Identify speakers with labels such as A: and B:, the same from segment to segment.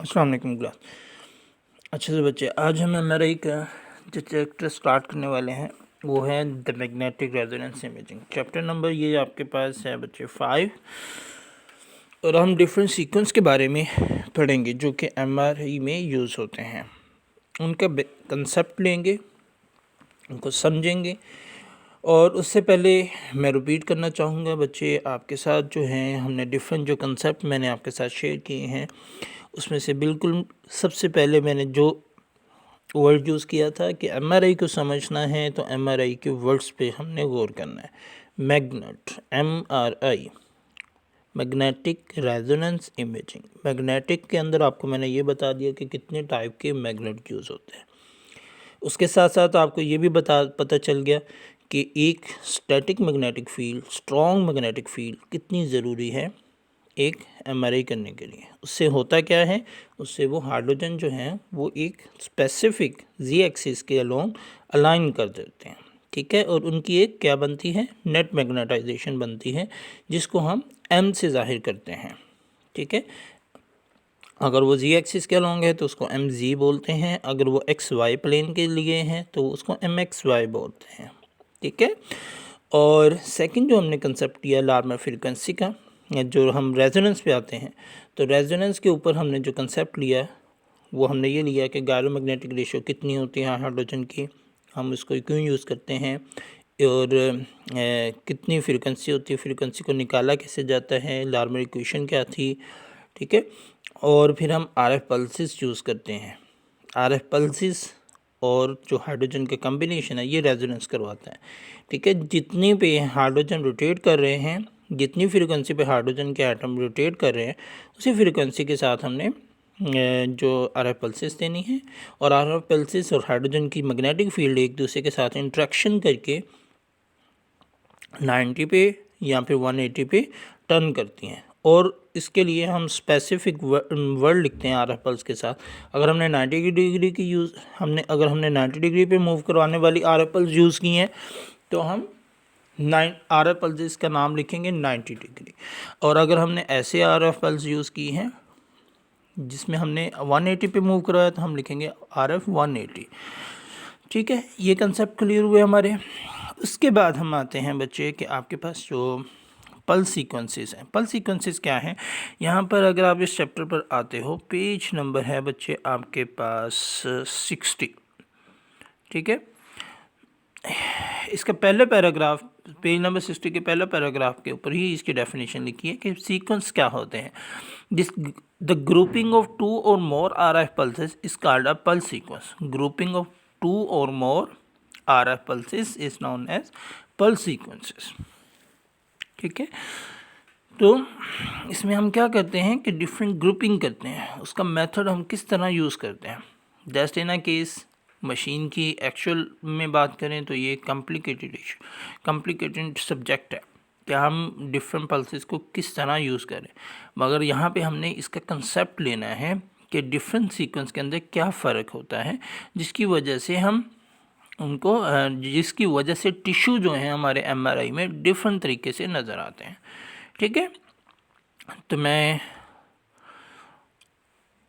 A: अस्सलाम वालेकुम क्लास। अच्छे से बच्चे, आज हम हमारा एक जो चैप्टर स्टार्ट करने वाले हैं वो है the magnetic resonance imaging. Chapter number ये आपके पास है बच्चे 5, और हम डिफरेंट सीक्वेंस के बारे में पढ़ेंगे जो कि एमआरआई में यूज़ होते हैं। उनका कंसेप्ट लेंगे, उनको समझेंगे। और उससे पहले मैं रिपीट करना चाहूँगा बच्चे आपके साथ, जो हैं हमने डिफरेंट जो कंसेप्ट मैंने आपके साथ शेयर किए हैं उसमें से बिल्कुल सबसे पहले मैंने जो वर्ड यूज़ किया था कि एमआरआई को समझना है तो एमआरआई के वर्ड्स पे हमने गौर करना है। Magnet, MRI, magnetic resonance imaging. Magnetic के अंदर आपको मैंने ये बता दिया कि कितने टाइप के मैग्नेट यूज़ होते हैं। उसके साथ साथ आपको ये भी पता चल गया कि एक static magnetic field, strong magnetic field कितनी ज़रूरी है एक एमआरआई करने के लिए। उससे होता क्या है, उससे वो हाइड्रोजन जो हैं वो एक स्पेसिफिक जी एक्सिस के अलोंग अलाइन कर देते हैं, ठीक है। और उनकी एक क्या बनती है, नेट मैग्नेटाइजेशन बनती है, जिसको हम एम से जाहिर करते हैं, ठीक है। अगर वो जी एक्सिस के अलोंग है तो उसको एम जी बोलते हैं, अगर वो एक्स वाई प्लेन के लिए हैं तो उसको एम एक्स वाई बोलते हैं, ठीक है। और सेकंड जो हमने कंसेप्ट किया लार्मर फ्रीक्वेंसी का, जो हम रेजोनेंस पे आते हैं, तो रेजोनेंस के ऊपर हमने जो कंसेप्ट लिया वो हमने ये लिया कि गायरोमैग्नेटिक रेशियो कितनी होती है हाइड्रोजन की, हम इसको क्यों यूज़ करते हैं, और कितनी फ्रीक्वेंसी होती है, फ्रीक्वेंसी को निकाला कैसे जाता है, लार्मर इक्वेशन क्या थी, ठीक है। और फिर हम आरएफ पल्सेस यूज़ करते हैं। आरएफ पल्सेस और जो हाइड्रोजन का कम्बिनेशन है ये रेजोनेंस करवाता है, ठीक है। जितनी पे हाइड्रोजन रोटेट कर रहे हैं, जितनी फ्रीक्वेंसी पे हाइड्रोजन के एटम रोटेट कर रहे हैं, उसी फ्रीक्वेंसी के साथ हमने जो आरएफ पल्सेस देनी है। और आरएफ पल्सेस और हाइड्रोजन की मैग्नेटिक फील्ड एक दूसरे के साथ इंट्रैक्शन करके 90 पे या फिर 180 पे टर्न करती हैं। और इसके लिए हम स्पेसिफिक वर्ड लिखते हैं आरएफ पल्स के साथ। अगर हमने 90 डिग्री की अगर हमने 90 डिग्री पे मूव करवाने वाली आरएफ पल्स यूज़ की हैं तो हम आरएफ पल्स का नाम लिखेंगे 90 डिग्री। और अगर हमने ऐसे आरएफ पल्स यूज़ की हैं जिसमें हमने 180 पे मूव करवाया तो हम लिखेंगे आरएफ 180, ठीक है। ये कंसेप्ट क्लियर हुए हमारे। उसके बाद हम आते हैं बच्चे कि आपके पास जो पल्स सीक्वेंसेस हैं। पल्स सीक्वेंसेस क्या हैं, यहाँ पर अगर आप इस चैप्टर पर आते हो, पेज नंबर है बच्चे आपके पास 60, ठीक है। इसका पहले पैराग्राफ, पेज नंबर 60 के पहले पैराग्राफ के ऊपर ही इसकी डेफिनेशन लिखी है कि सीक्वेंस क्या होते हैं। This the grouping of 2 or more RF pulses is called a pulse sequence. Grouping of 2 or more RF pulses is known as pulse sequences, ठीक है। तो इसमें हम क्या करते हैं कि डिफरेंट ग्रुपिंग करते हैं। उसका मेथड हम किस तरह यूज़ करते हैं, just in a case machine की एक्चुअल में बात करें तो ये कॉम्प्लिकेटेड सब्जेक्ट है कि हम डिफरेंट पल्सेस को किस तरह यूज़ करें। मगर यहाँ पे हमने इसका कंसेप्ट लेना है कि डिफरेंट सीक्वेंस के अंदर क्या फ़र्क होता है, जिसकी वजह से हम उनको जिसकी वजह से टिश्यू जो हैं हमारे एमआरआई में डिफरेंट तरीके से नज़र आते हैं, ठीक है। तो मैं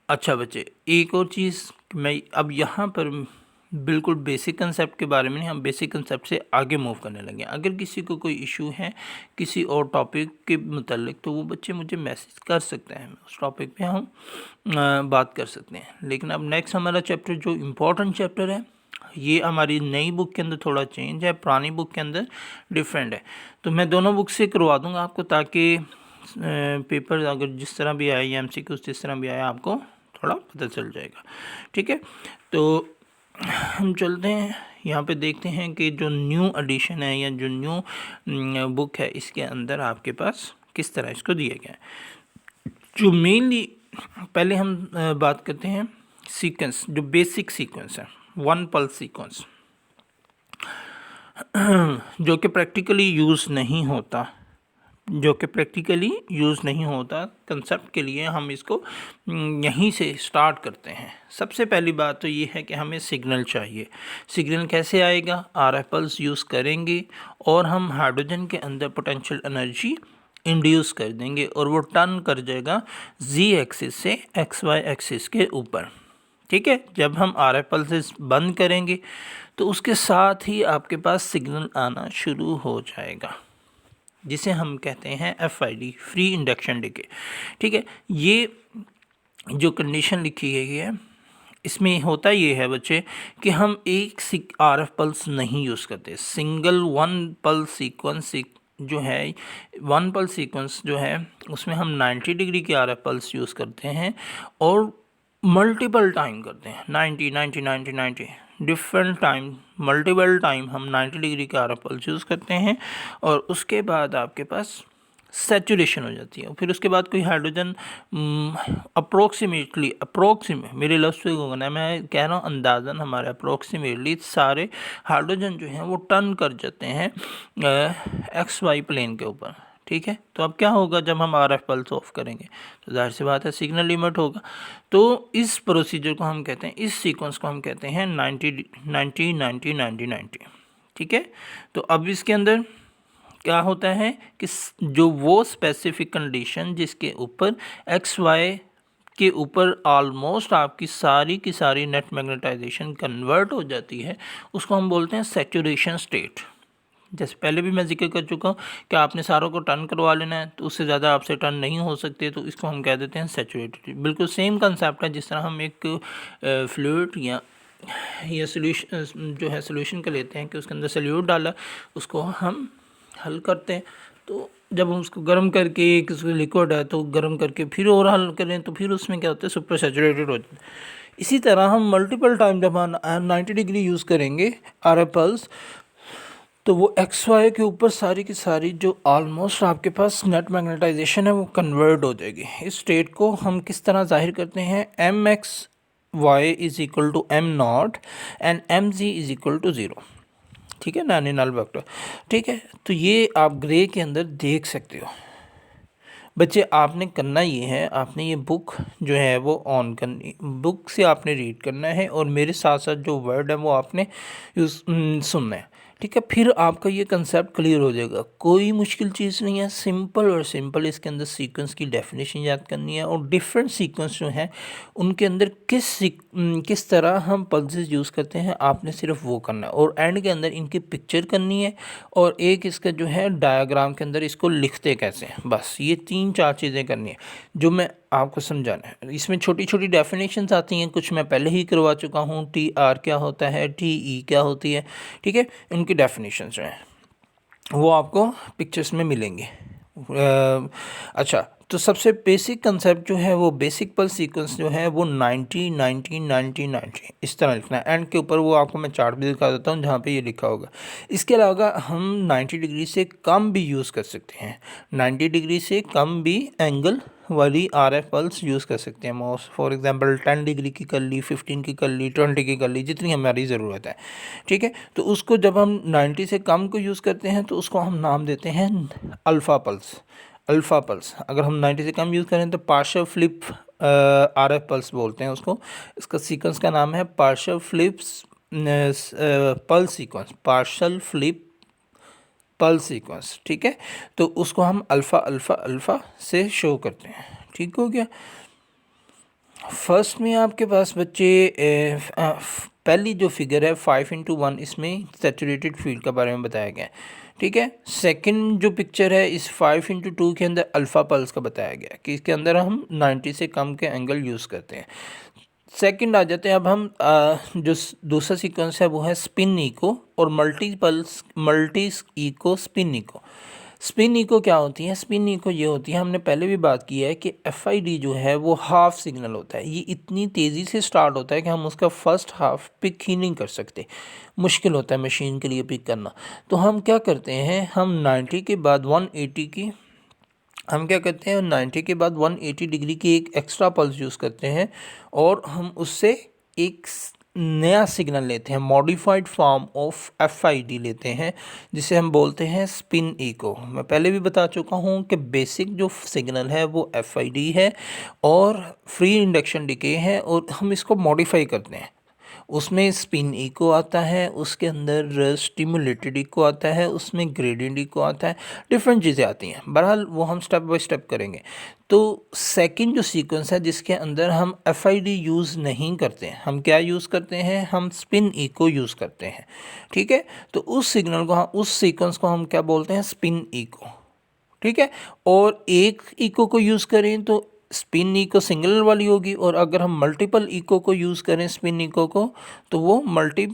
A: अच्छा बच्चे, एक और चीज़ मैं अब यहाँ पर बिल्कुल बेसिक कंसेप्ट के बारे में नहीं, हम बेसिक कंसेप्ट से आगे मूव करने लगे। अगर किसी को कोई इशू है किसी और टॉपिक के मतलब तो वो बच्चे मुझे मैसेज कर सकते हैं, उस टॉपिक पे हम बात कर सकते हैं। लेकिन अब नेक्स्ट हमारा चैप्टर जो इम्पोर्टेंट चैप्टर है, ये हमारी नई बुक के अंदर थोड़ा चेंज है, पुरानी बुक के अंदर डिफरेंट है। तो मैं दोनों बुक से करवा दूँगा आपको, ताकि पेपर अगर जिस तरह भी आए या एमसीक्यू जिस तरह भी आए आपको थोड़ा पता चल जाएगा, ठीक है। तो हम चलते हैं यहाँ पे, देखते हैं कि जो न्यू एडिशन है या जो न्यू बुक है इसके अंदर आपके पास किस तरह इसको दिया गया है। जो मेनली पहले हम बात करते हैं सीक्वेंस, जो बेसिक सीक्वेंस है, वन पल्स सीक्वेंस, जो कि प्रैक्टिकली यूज़ नहीं होता, कंसेप्ट के लिए हम इसको यहीं से स्टार्ट करते हैं। सबसे पहली बात तो ये है कि हमें सिग्नल चाहिए। सिग्नल कैसे आएगा, आरएफ पल्स यूज़ करेंगे और हम हाइड्रोजन के अंदर पोटेंशियल एनर्जी इंड्यूस कर देंगे और वो टर्न कर जाएगा जी एक्सिस से एक्स वाई एक्सिस के ऊपर। ठीक है, जब हम आर एफ पल्सेस बंद करेंगे तो उसके साथ ही आपके पास सिग्नल आना शुरू हो जाएगा, जिसे हम कहते हैं FID, फ्री इंडक्शन डिके। ठीक है, ये जो कंडीशन लिखी गई है इसमें होता ये है बच्चे कि हम एक RF पल्स नहीं यूज़ करते, सिंगल वन पल्स सीक्वेंस जो है, वन पल्स सीक्वेंस जो है उसमें हम 90 डिग्री की RF पल्स यूज़ करते हैं और मल्टीपल टाइम करते हैं, 90 90 90 90 डिफरेंट टाइम, मल्टीपल टाइम हम 90 डिग्री का RF पल्स यूज़ करते हैं और उसके बाद आपके पास सैचुरेशन हो जाती है। फिर उसके बाद कोई हाइड्रोजन अप्रोक्सीमेट मेरे लफ्ज़ से होगा ना, मैं कह रहा हूँ अंदाज़न हमारे अप्रोक्सीमेटली सारे हाइड्रोजन जो हैं वो टर्न कर जाते हैं XY प्लेन के ऊपर। ठीक है, तो अब क्या होगा जब हम RF पल्स ऑफ करेंगे तो जाहिर सी बात है सिग्नल लिमिट होगा। तो इस प्रोसीजर को हम कहते हैं, इस सीक्वेंस को हम कहते हैं 90 90 90 90 90। ठीक है, तो अब इसके अंदर क्या होता है कि जो वो स्पेसिफिक कंडीशन जिसके ऊपर XY के ऊपर ऑलमोस्ट आपकी सारी की सारी नेट मैग्नेटाइजेशन कन्वर्ट हो जाती है, उसको हम बोलते हैं सैचुरेशन स्टेट। जैसे पहले भी मैं जिक्र कर चुका हूँ कि आपने सारों को टर्न करवा लेना है, तो उससे ज़्यादा आपसे टर्न नहीं हो सकते, तो इसको हम कह देते हैं सैचुरेटेड। बिल्कुल सेम कंसेप्ट है जिस तरह हम एक फ्लूइड या सोल्यूशन जो है सोल्यूशन का लेते हैं कि उसके अंदर सॉल्यूट डाला, उसको हम हल करते हैं, तो जब हम उसको गर्म करके किसी लिक्विड है तो गर्म करके फिर और हल करें तो फिर उसमें क्या होता है, सुपर सैचुरेटेड हो जाता है। इसी तरह हम मल्टीपल टाइम जब हम 90 डिग्री यूज़ करेंगे RF पल्स, तो वो XY के ऊपर सारी की सारी जो ऑलमोस्ट आपके पास नेट मैग्नेटाइजेशन है वो कन्वर्ट हो जाएगी। इस स्टेट को हम किस तरह जाहिर करते हैं, MXY is equal to M0 and MZ is equal to 0। ठीक है, नानी नल वेक्टर। ठीक है, तो ये आप ग्रे के अंदर देख सकते हो। बच्चे आपने करना ये है, आपने ये बुक जो है वो ऑन करनी, बुक से आपने रीड करना है और मेरे साथ साथ जो वर्ड है वो आपने सुनना है। ठीक है, फिर आपका ये कंसेप्ट क्लियर हो जाएगा। कोई मुश्किल चीज़ नहीं है, सिंपल और सिंपल इसके अंदर सीक्वेंस की डेफिनेशन याद करनी है और डिफरेंट सीक्वेंस जो हैं उनके अंदर किस तरह हम पल्सेस यूज़ करते हैं, आपने सिर्फ वो करना है और एंड के अंदर इनकी पिक्चर करनी है और एक इसका जो है डायग्राम के अंदर इसको लिखते कैसे हैं। बस ये 3-4 चीज़ें करनी है जो मैं आपको समझाना है। इसमें छोटी छोटी डेफिनेशंस आती हैं, कुछ मैं पहले ही करवा चुका हूँ। TR क्या होता है, TE क्या होती है। ठीक है, उनकी डेफिनेशंस जो हैं वो आपको पिक्चर्स में मिलेंगे। अच्छा, तो सबसे बेसिक कंसेप्ट जो है वो बेसिक पल्स सीक्वेंस जो है वो 90 90 90 90 इस तरह लिखना है। एंड के ऊपर वो आपको मैं चार्ट भी दिखा देता हूँ जहाँ पे ये लिखा होगा। इसके अलावा हम 90 डिग्री से कम भी यूज़ कर सकते हैं, 90 डिग्री से कम भी एंगल वाली RF पल्स यूज़ कर सकते हैं। मोस्ट फॉर एग्जांपल 10 डिग्री की कर ली, 15 की कर ली, 20 की कर ली, जितनी हमारी ज़रूरत है। ठीक है, तो उसको जब हम 90 से कम को यूज़ करते हैं तो उसको हम नाम देते हैं अल्फ़ा पल्स। अल्फ़ा पल्स अगर हम 90 से कम यूज़ करें तो पार्शियल फ्लिप RF पल्स बोलते हैं उसको। इसका सीक्वेंस का नाम है partial flips pulse sequence, partial flip pulse sequence. ठीक है, तो उसको हम अल्फ़ा अल्फ़ा अल्फ़ा से शो करते हैं। ठीक हो गया। फर्स्ट में आपके पास बच्चे पहली जो फिगर है 5:1, इसमें सैचुरेटेड फील्ड के बारे में बताया गया है। ठीक है, सेकंड जो पिक्चर है इस 5:2 के अंदर अल्फ़ा पल्स का बताया गया है कि इसके अंदर हम 90 से कम के एंगल यूज़ करते हैं। सेकंड आ जाते हैं अब हम जो दूसरा सीक्वेंस है वो है स्पिन इको और multi echo spin echo. Spin echo क्या होती है, स्पिन इको ये होती है, हमने पहले भी बात की है कि FID जो है वो हाफ सिग्नल होता है। ये इतनी तेज़ी से स्टार्ट होता है कि हम उसका फर्स्ट हाफ पिक ही नहीं कर सकते, मुश्किल होता है मशीन के लिए पिक करना। तो हम क्या करते हैं, हम 90 के बाद 180 की हम क्या करते हैं 90 के बाद 180 डिग्री की एक एक्स्ट्रा पल्स यूज़ करते हैं और हम उससे एक नया सिग्नल लेते हैं, मॉडिफाइड फॉर्म ऑफ FID लेते हैं, जिसे हम बोलते हैं स्पिन इको। मैं पहले भी बता चुका हूँ कि बेसिक जो सिग्नल है वो FID है और फ्री इंडक्शन डिके है और हम इसको मॉडिफाई करते हैं उसमें स्पिन इको आता है, उसके अंदर स्टिमुलेटेड इको आता है, उसमें ग्रेडियंट इको आता है, डिफरेंट चीज़ें आती हैं। बहरहाल वो हम स्टेप बाय स्टेप करेंगे। तो सेकंड जो सीक्वेंस है जिसके अंदर हम एफआईडी यूज़ नहीं करते हैं, हम क्या यूज़ करते हैं, हम स्पिन इको यूज़ करते हैं। ठीक है, तो उस सिग्नल को उस सीक्वेंस को हम क्या बोलते हैं, स्पिन इको। ठीक है, और एक इको को यूज़ करें तो स्पिन इको सिंगल वाली होगी, और अगर हम मल्टीपल इको को यूज़ करें स्पिन इको को तो वो मल्टी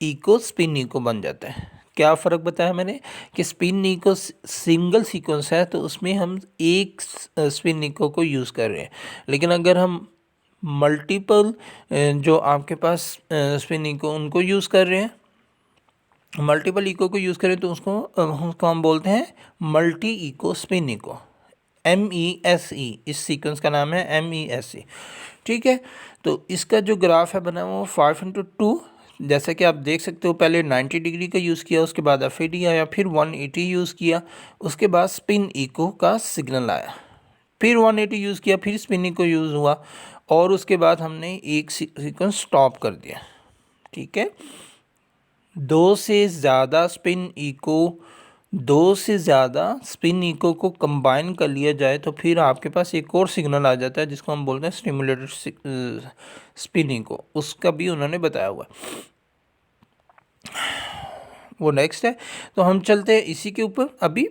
A: इको स्पिन इको बन जाता है। क्या फ़र्क बताया मैंने कि स्पिन इको सिंगल सीक्वेंस है तो उसमें हम एक स्पिन इको को यूज़ कर रहे हैं, लेकिन अगर हम मल्टीपल जो आपके पास स्पिन इको उनको यूज़ कर रहे हैं, मल्टीपल इको को यूज़ करें तो उसको हम बोलते हैं multi echo spin echo, MESE। इस सीक्वेंस का नाम है MESE। ठीक है, तो इसका जो ग्राफ है बना वो 5×2, जैसा कि आप देख सकते हो पहले 90 डिग्री का यूज़ किया, उसके बाद एफआईडी आया, फिर 180 यूज़ किया, उसके बाद स्पिन इको का सिग्नल आया, फिर 180 यूज़ किया, फिर स्पिन इको यूज़ हुआ, और उसके बाद हमने एक सीक्वेंस स्टॉप कर दिया। ठीक है, दो से ज़्यादा स्पिन इको को कंबाइन कर लिया जाए तो फिर आपके पास एक और सिग्नल आ जाता है जिसको हम बोलते हैं स्टिमुलेटेड स्पिन इको। उसका भी उन्होंने बताया हुआ, वो नेक्स्ट है। तो हम चलते हैं इसी के ऊपर। अभी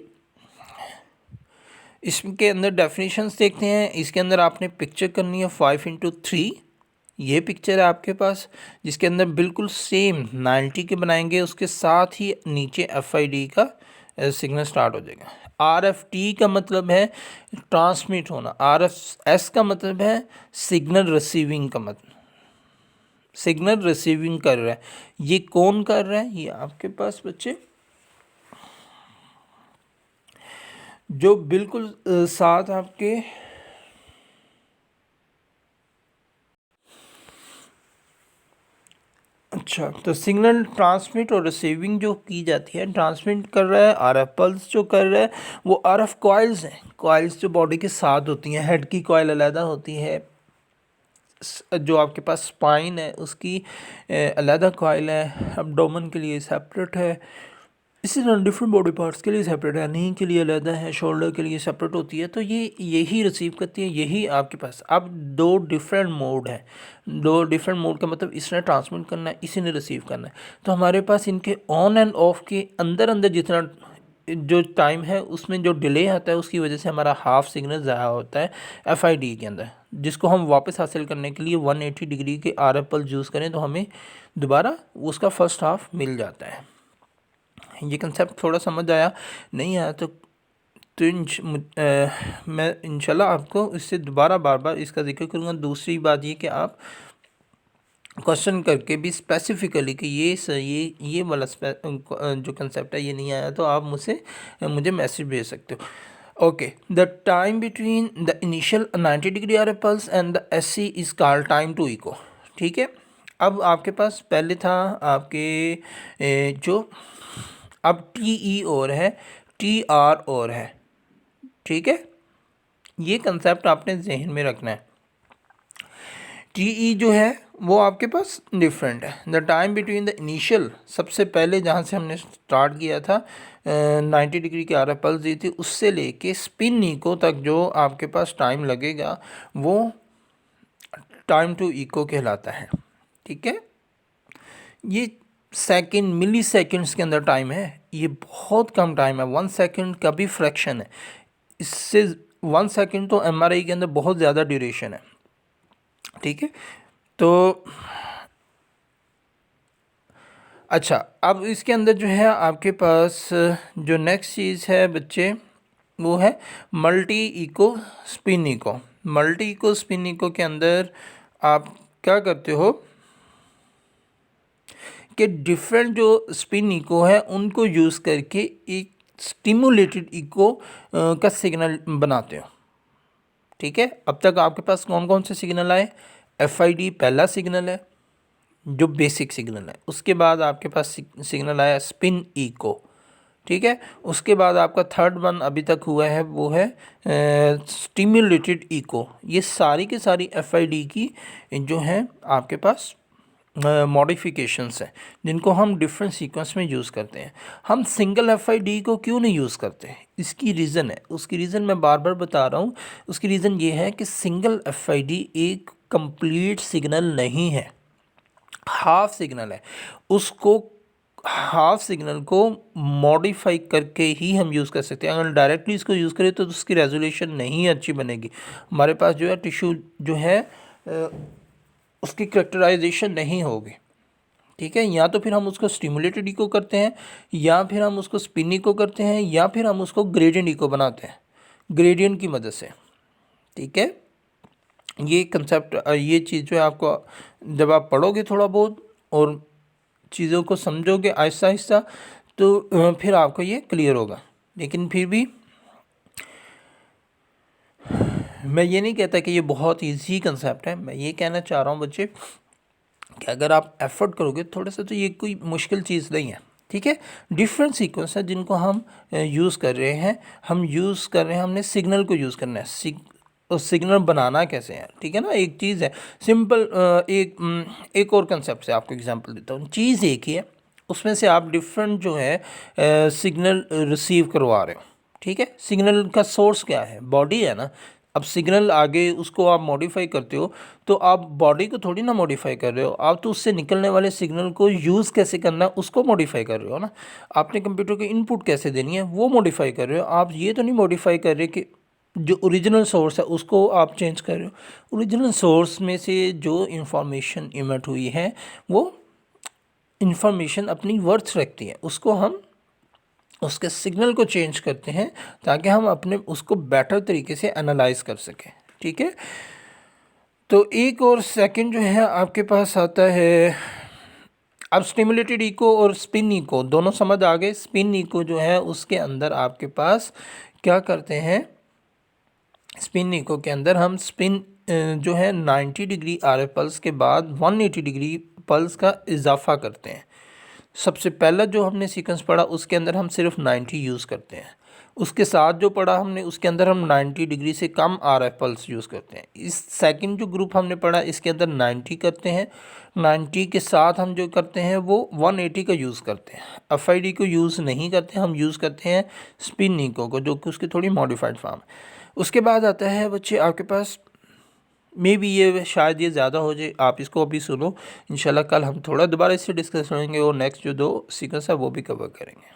A: इसके अंदर डेफिनेशंस देखते हैं। इसके अंदर आपने पिक्चर करनी है 5×3। ये पिक्चर है आपके पास जिसके अंदर बिल्कुल सेम 90 के बनाएंगे, उसके साथ ही नीचे एफआईडी का सिग्नल स्टार्ट हो जाएगा। RFT का मतलब है ट्रांसमिट होना, RFS का मतलब है सिग्नल रिसीविंग का मतलब, सिग्नल रिसीविंग कर रहा है। ये कौन कर रहा है, ये आपके पास बच्चे जो बिल्कुल साथ आपके अच्छा, तो सिग्नल ट्रांसमिट और रिसीविंग जो की जाती है, ट्रांसमिट कर रहा है RF पल्स जो कर रहा है वो RF कॉइल्स हैं। कॉइल्स जो बॉडी के साथ होती हैं, हेड की कॉइल अलग होती है, जो आपके पास स्पाइन है उसकी अलग कॉइल है, एब्डोमेन के लिए सेपरेट है, इसी तरह डिफरेंट बॉडी पार्ट्स के लिए सेपरेट है, नी के लिए अलग है, शोल्डर के लिए सेपरेट होती है। तो ये यही रिसीव करती है, यही आपके पास। अब दो डिफरेंट मोड है, दो डिफरेंट मोड का मतलब इसने ट्रांसमिट करना है, इसी ने रिसीव करना है। तो हमारे पास इनके ऑन एंड ऑफ के अंदर अंदर जितना जो टाइम है उसमें जो डिले आता है उसकी वजह से हमारा हाफ सिग्नल ज़ाया होता है एफआईडी के अंदर, जिसको हम वापस हासिल करने के लिए 180 डिग्री के RF पल्स यूज़ करें तो हमें दोबारा उसका फर्स्ट हाफ मिल जाता है। ये कंसेप्ट थोड़ा समझ आया, नहीं आया तो मैं इंशाल्लाह आपको इससे दोबारा बार बार इसका जिक्र करूँगा। दूसरी बात ये कि आप क्वेश्चन करके भी स्पेसिफिकली कि ये वाला जो कंसेप्ट है ये नहीं आया तो आप मुझे मैसेज भेज सकते हो। Okay, the time between the initial 90 degree RF pulse and the SC is called time to echo. ठीक है, अब आपके पास पहले था आपके जो अब TE और है, TR और है। ठीक है, ये कंसेप्ट आपने जहन में रखना है। TE जो है वो आपके पास डिफरेंट है। The time between the initial, सबसे पहले जहाँ से हमने स्टार्ट किया था 90 डिग्री की RF पल्स दी थी, उससे लेके स्पिन इको तक जो आपके पास टाइम लगेगा वो टाइम टू इको कहलाता है। ठीक है, ये सेकंड मिली सेकंड्स के अंदर टाइम है, ये बहुत कम टाइम है, 1 सेकंड का भी फ्रैक्शन है। इससे 1 सेकंड तो MRI के अंदर बहुत ज़्यादा ड्यूरेशन है। ठीक है, तो अच्छा, अब इसके अंदर जो है आपके पास जो नेक्स्ट चीज़ है बच्चे वो है multi echo spin echo. Multi echo spin echo के अंदर आप क्या करते हो कि डिफरेंट जो स्पिन इको है उनको यूज़ करके एक स्टिमुलेटेड इको का सिग्नल बनाते हो। ठीक है, अब तक आपके पास कौन कौन से सिग्नल आए, एफआईडी पहला सिग्नल है जो बेसिक सिग्नल है, उसके बाद आपके पास सिग्नल आया स्पिन इको। ठीक है, उसके बाद आपका थर्ड वन अभी तक हुआ है वो है स्टिमुलेटेड इको। ये सारी की सारी एफआईडी की जो है आपके पास मॉडिफिकेशंस हैं जिनको हम डिफरेंट सीक्वेंस में यूज़ करते हैं। हम सिंगल FID को क्यों नहीं यूज़ करते? इसकी रीज़न है, उसकी रीज़न मैं बार बार बता रहा हूँ। उसकी रीज़न ये है कि सिंगल FID एक कंप्लीट सिग्नल नहीं है, हाफ सिग्नल है। उसको हाफ सिग्नल को मॉडिफाई करके ही हम यूज़ कर सकते हैं। अगर डायरेक्टली इसको यूज़ करें तो उसकी रेजोल्यूशन नहीं अच्छी बनेगी। हमारे पास जो है टिश्यू जो है उसकी करेक्टराइजेशन नहीं होगी, ठीक है। या तो फिर हम उसको स्टिमुलेटेड इको करते हैं, या फिर हम उसको स्पिन इको करते हैं, या फिर हम उसको ग्रेडियंट इको बनाते हैं ग्रेडियंट की मदद से, ठीक है। ये कंसेप्ट, ये चीज़ जो है आपको जब आप पढ़ोगे थोड़ा बहुत और चीज़ों को समझोगे आहिस्ता आहिस्ता तो फिर आपको ये क्लियर होगा। लेकिन फिर भी मैं ये नहीं कहता कि ये बहुत इजी कंसेप्ट है। मैं ये कहना चाह रहा हूँ बच्चे कि अगर आप एफर्ट करोगे थोड़ा सा तो ये कोई मुश्किल चीज़ नहीं है, ठीक है। डिफरेंट सीक्वेंस है जिनको हम यूज़ कर रहे हैं। हम यूज़ कर रहे हैं, हमने सिग्नल को यूज़ करना है। और सिग्नल बनाना कैसे है, ठीक है ना। एक चीज़ है सिंपल, एक और कंसेप्ट से आपको एग्जांपल देता हूँ। चीज़ एक ही है, उसमें से आप डिफरेंट जो है सिग्नल रिसीव करवा रहे हो, ठीक है। सिग्नल का सोर्स क्या है? बॉडी है ना। अब सिग्नल आगे उसको आप मॉडिफाई करते हो तो आप बॉडी को थोड़ी ना मॉडिफाई कर रहे हो, आप तो उससे निकलने वाले सिग्नल को यूज़ कैसे करना है उसको मॉडिफाई कर रहे हो ना। आपने कंप्यूटर को इनपुट कैसे देनी है वो मॉडिफाई कर रहे हो। आप ये तो नहीं मॉडिफाई कर रहे कि जो ओरिजिनल सोर्स है उसको आप चेंज कर रहे हो। ओरिजिनल सोर्स में से जो इंफॉर्मेशन इमिट हुई है वो इंफॉर्मेशन अपनी वर्थ रखती है, उसको हम उसके सिग्नल को चेंज करते हैं ताकि हम अपने उसको बेटर तरीके से एनालाइज कर सकें, ठीक है। तो एक और सेकंड जो है आपके पास आता है, अब स्टिमुलेटेड इको और स्पिन इको दोनों समझ आ गए। स्पिन इको जो है उसके अंदर आपके पास क्या करते हैं, स्पिन इको के अंदर हम स्पिन जो है 90 डिग्री RF पल्स के बाद 180 डिग्री पल्स का इजाफा करते हैं। सबसे पहला जो हमने सीक्वेंस पढ़ा उसके अंदर हम सिर्फ 90 यूज़ करते हैं। उसके साथ जो पढ़ा हमने उसके अंदर हम 90 डिग्री से कम RF पल्स यूज़ करते हैं। इस सेकंड जो ग्रुप हमने पढ़ा इसके अंदर 90 करते हैं। 90 के साथ हम जो करते हैं वो 180 का यूज़ करते हैं। FID को यूज़ नहीं करते, हम यूज़ करते हैं स्पिन इको को, जो कि उसकी थोड़ी मॉडिफाइड फॉर्म है। उसके बाद आता है बच्चे आपके पास, मे बी ये शायद ये ज़्यादा हो जाए, आप इसको अभी सुनो। इंशाल्लाह कल हम थोड़ा दोबारा इससे डिस्कस करेंगे और नेक्स्ट जो 2 सीक्वेंस है वो भी कवर करेंगे।